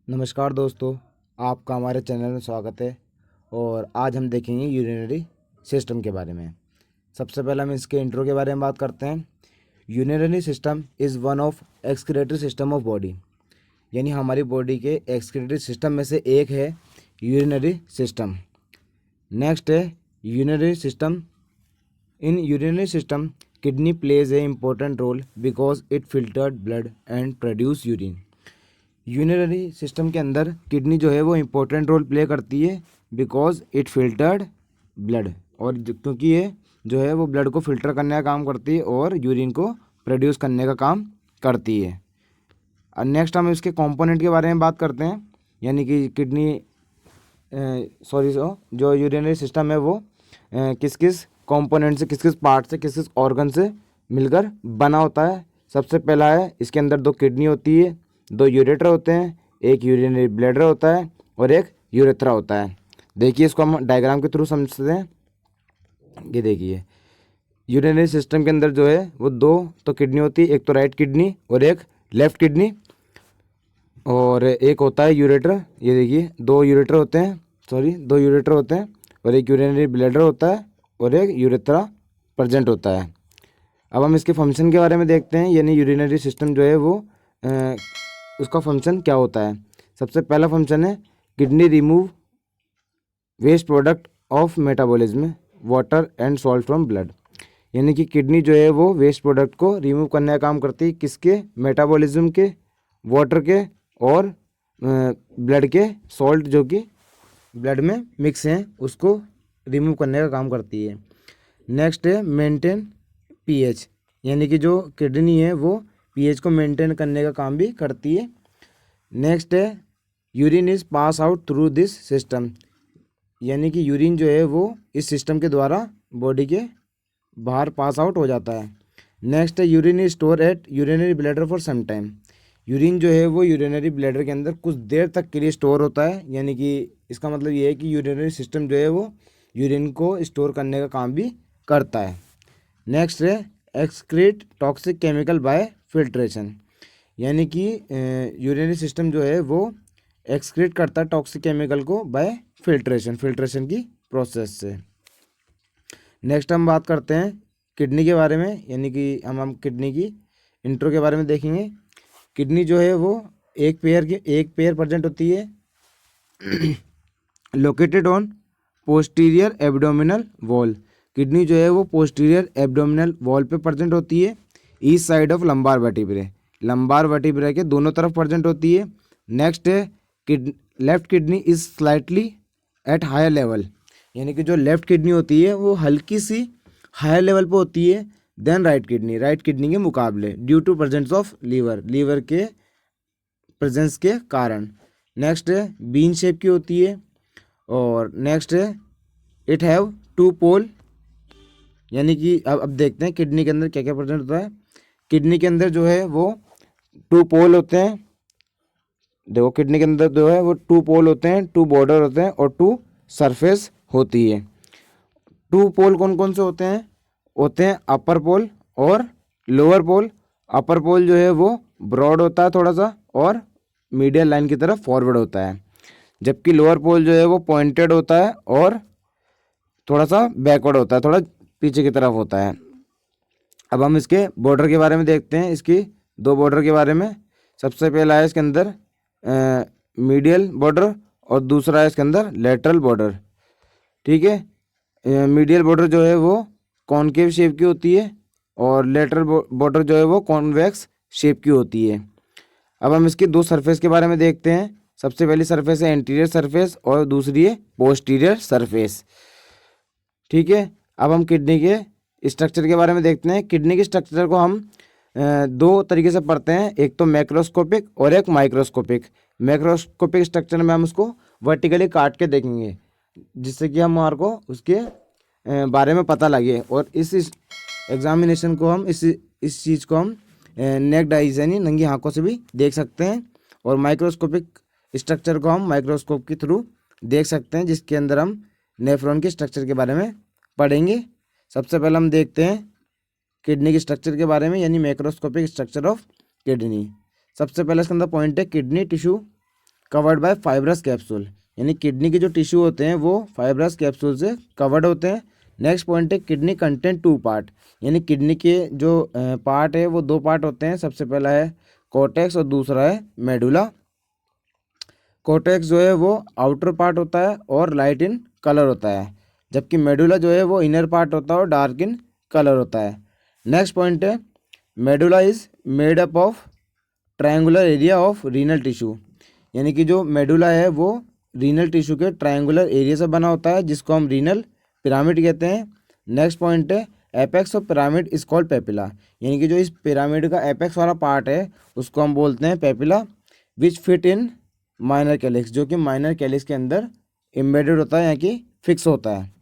नमस्कार दोस्तों, आपका हमारे चैनल में स्वागत है। और आज हम देखेंगे यूरिनरी सिस्टम के बारे में। सबसे पहले हम इसके इंट्रो के बारे में बात करते हैं। Urinary system is one of excretory system of body, यानी हमारी बॉडी के एक्सक्रीटरी सिस्टम में से एक है यूरिनरी सिस्टम। नेक्स्ट है urinary system. In urinary system kidney plays a important role because it filtered blood and produce urine. Urinary system के अंदर किडनी जो है वो इम्पोर्टेंट रोल प्ले करती है बिकॉज इट फिल्टर्ड ब्लड, और क्योंकि ये जो है वो ब्लड को फिल्टर करने का काम करती है और यूरिन को प्रोड्यूस करने का काम करती है। और नेक्स्ट हम इसके कंपोनेंट के बारे में बात करते हैं, यानी कि किडनी जो यूरिनरी सिस्टम है वो किस किस कंपोनेंट से, किस किस पार्ट से, किस किस ऑर्गन से मिलकर बना होता है। सबसे पहला है, इसके अंदर 2 किडनी होती है, 2 यूरेटर होते हैं, एक यूरिनरी ब्लैडर होता है और एक यूरेथ्रा होता है। देखिए, इसको हम डायग्राम के थ्रू समझते हैं। ये देखिए, यूरिनरी सिस्टम के अंदर जो है वो 2 तो किडनी होती है, एक तो राइट किडनी और एक लेफ्ट किडनी, और एक होता है यूरेटर। ये देखिए, 2 यूरेटर होते हैं, 2 यूरेटर होते हैं, और एक यूरिनरी ब्लैडर होता है और एक यूरेथ्रा प्रेजेंट होता है। अब हम इसके फंक्शन के बारे में देखते हैं, यानी यूरिनरी सिस्टम जो है वो उसका फंक्शन क्या होता है। सबसे पहला फंक्शन है kidney remove waste product of metabolism water and salt from blood, यानी कि किडनी जो है वो वेस्ट प्रोडक्ट को रिमूव करने का काम करती है, किसके? मेटाबॉलिज्म के, वाटर के और ब्लड के, सॉल्ट जो कि ब्लड में मिक्स हैं उसको रिमूव करने का काम करती है। नेक्स्ट है मेंटेन पीएच, यानी कि जो किडनी है वो पीएच को मेंटेन करने का काम भी करती है। नेक्स्ट है urine is pass out through this system, यानी कि यूरिन जो है वो इस सिस्टम के द्वारा बॉडी के बाहर पास आउट हो जाता है। नेक्स्ट है urine is store at urinary bladder for some time, urine जो है वो यूरिनरी ब्लैडर के अंदर कुछ देर तक के लिए स्टोर होता है, यानी कि इसका मतलब ये है कि यूरिनरी सिस्टम जो है वो यूरिन को स्टोर करने का काम भी करता है। नेक्स्ट है excrete toxic chemical bye filtration, यानी कि यूरिनरी सिस्टम जो है वो एक्सक्रीट करता है टॉक्सिक केमिकल को बाय फिल्ट्रेशन की प्रोसेस से। नेक्स्ट हम बात करते हैं किडनी के बारे में, यानी कि हम किडनी की इंट्रो के बारे में देखेंगे। किडनी जो है वो एक पेयर प्रेजेंट होती है located on posterior abdominal wall, kidney जो है वो पोस्टीरियर एब्डोमिनल वॉल पे प्रेजेंट होती है, east side of lumbar vertebrae के दोनों तरफ प्रेजेंट होती है। नेक्स्ट है left kidney is slightly at higher level, यानी कि जो लेफ्ट किडनी होती है वो हल्की सी हायर लेवल पे होती है देन राइट किडनी के मुकाबले, due to presence of liver के प्रेजेंस के कारण। नेक्स्ट है बीन शेप की होती है, और नेक्स्ट है इट हैव 2 पोल, यानी कि अब देखते हैं किडनी के अंदर क्या क्या प्रेजेंट होता है। किडनी के अंदर जो है वो 2 पोल होते हैं। देखो, किडनी के अंदर जो है वो 2 पोल होते हैं, 2 बॉर्डर होते हैं और 2 सरफेस होती है। 2 पोल कौन कौन से होते हैं अपर पोल और लोअर पोल। अपर पोल जो है वो ब्रॉड होता है थोड़ा सा और मीडियल लाइन की तरफ फॉरवर्ड होता है, जबकि लोअर पोल जो है वो पॉइंटेड होता है और थोड़ा सा बैकवर्ड होता है, थोड़ा पीछे की तरफ होता है। अब हम इसके बॉर्डर के बारे में देखते हैं, इसकी 2 बॉर्डर के बारे में। सबसे पहला है इसके अंदर मीडियल बॉर्डर और दूसरा है इसके अंदर लेटरल बॉर्डर। ठीक है, मीडियल बॉर्डर जो है वो कॉनकेव शेप की होती है और लेटरल बॉर्डर जो है वो कॉन्वेक्स शेप की होती है। अब हम इसकी 2 सरफेस के बारे में देखते हैं। सबसे पहली सरफेस है एंटीरियर सरफेस और दूसरी है पोस्टीरियर सरफेस। ठीक है, अब हम किडनी के स्ट्रक्चर के बारे में देखते हैं। किडनी के स्ट्रक्चर को हम 2 तरीके से पढ़ते हैं, एक तो मैक्रोस्कोपिक और एक माइक्रोस्कोपिक। मैक्रोस्कोपिक स्ट्रक्चर में हम उसको वर्टिकली काट के देखेंगे, जिससे कि हमारे को उसके बारे में पता लगे, और इस एग्जामिनेशन को हम इस चीज़ को हम नेक्ड आइज यानी नंगी आँखों से भी देख सकते हैं, और माइक्रोस्कोपिक स्ट्रक्चर को हम माइक्रोस्कोप के थ्रू देख सकते हैं, जिसके अंदर हम नेफ्रॉन के स्ट्रक्चर के बारे में पढ़ेंगे। सबसे पहले हम देखते हैं किडनी के स्ट्रक्चर के बारे में, यानी मैक्रोस्कोपिक स्ट्रक्चर ऑफ किडनी। सबसे पहले इसके अंदर पॉइंट है kidney tissue. Covered by fibrous capsule, यानी किडनी के जो टिश्यू होते हैं वो फाइब्रस कैप्सूल से कवर्ड होते हैं। नेक्स्ट पॉइंट है किडनी कंटेंट टू पार्ट, यानी किडनी के जो पार्ट है वो दो पार्ट होते हैं। सबसे पहला है कॉर्टेक्स और दूसरा है मेडुला। कॉर्टेक्स जो है वो आउटर पार्ट होता है और लाइट इन कलर होता है, जबकि मेडुला जो है वो इनर पार्ट होता है और डार्क इन कलर होता है। नेक्स्ट पॉइंट है medulla is made up of triangular area of renal tissue, यानी कि जो मेडुला है वो रीनल टिश्यू के ट्रायंगुलर एरिया से बना होता है, जिसको हम रीनल पिरामिड कहते हैं। नेक्स्ट पॉइंट है apex of pyramid is called papilla, यानी कि जो इस पिरामिड का एपेक्स वाला पार्ट है उसको हम बोलते हैं papilla, which fit in minor calyx, जो कि माइनर कैलिक्स के अंदर एम्बेडेड होता है, यानी कि फिक्स होता है।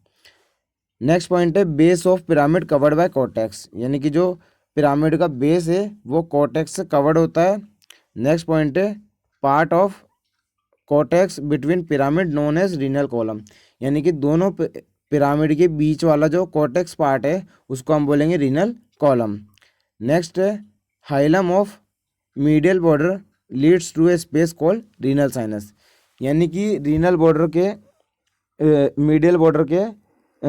नेक्स्ट पॉइंट है base of pyramid covered by cortex, यानी कि जो पिरामिड का बेस है वो कॉर्टेक्स से कवर्ड होता है। नेक्स्ट पॉइंट है part of cortex between pyramid known as renal column, यानी कि दोनों पिरामिड के बीच वाला जो कॉर्टेक्स पार्ट है उसको हम बोलेंगे रीनल कॉलम। नेक्स्ट है hilum of medial border leads to a space called renal sinus, यानी कि रीनल बॉर्डर के मीडियल बॉर्डर के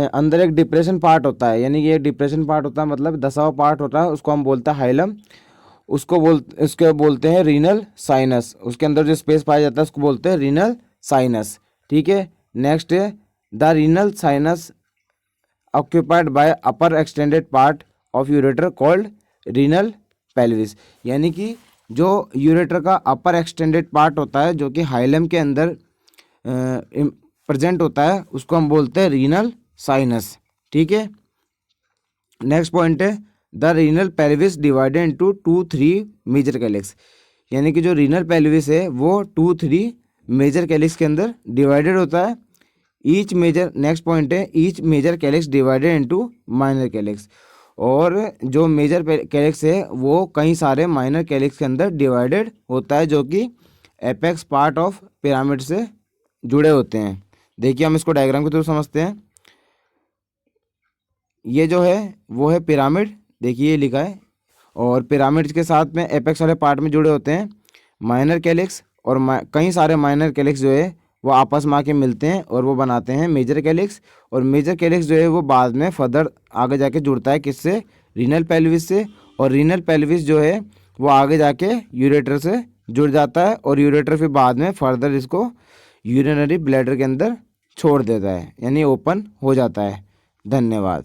अंदर एक डिप्रेशन पार्ट होता है, यानी कि ये डिप्रेशन पार्ट होता है मतलब धसा हुआ पार्ट होता है, उसको हम बोलते हैं हाइलम। उसको बोलते हैं रीनल साइनस, उसके अंदर जो स्पेस पाया जाता है उसको बोलते हैं रीनल साइनस। ठीक है। नेक्स्ट है the renal sinus occupied by upper extended part of ureter called renal pelvis, यानी कि जो यूरेटर का अपर एक्सटेंडेड पार्ट होता है जो कि हाइलम के अंदर प्रेजेंट होता है उसको हम बोलते हैं रीनल साइनस। ठीक है। नेक्स्ट पॉइंट है the renal pelvis divided into 2-3 major calyx, यानी कि जो रीनल पेल्विस है वो 2-3 मेजर कैलिक्स के अंदर डिवाइडेड होता है। ईच मेजर नेक्स्ट पॉइंट है each major calyx divided into minor calyx, और जो मेजर कैलिक्स है वो कई सारे माइनर कैलिक्स के अंदर डिवाइडेड होता है, जो कि एपेक्स पार्ट ऑफ पिरामिड से जुड़े होते हैं। देखिए हम इसको डायग्राम के थ्रू समझते हैं। ये जो है वो है पिरामिड, देखिए ये लिखा है, और पिरामिड के साथ में एपेक्स वाले पार्ट में जुड़े होते हैं माइनर कैलिक्स, और कई सारे माइनर कैलिक्स जो है वो आपस में आके मिलते हैं और वो बनाते हैं मेजर कैलिक्स, और मेजर कैलिक्स जो है वो बाद में फर्दर आगे जाके जुड़ता है किससे, रीनल पेल्विस से, और रीनल पेल्विस जो है वो आगे जाके यूरेटर से जुड़ जाता है, और यूरेटर फिर बाद में फर्दर इसको यूरिनरी ब्लैडर के अंदर छोड़ देता है, यानी ओपन हो जाता है। धन्यवाद।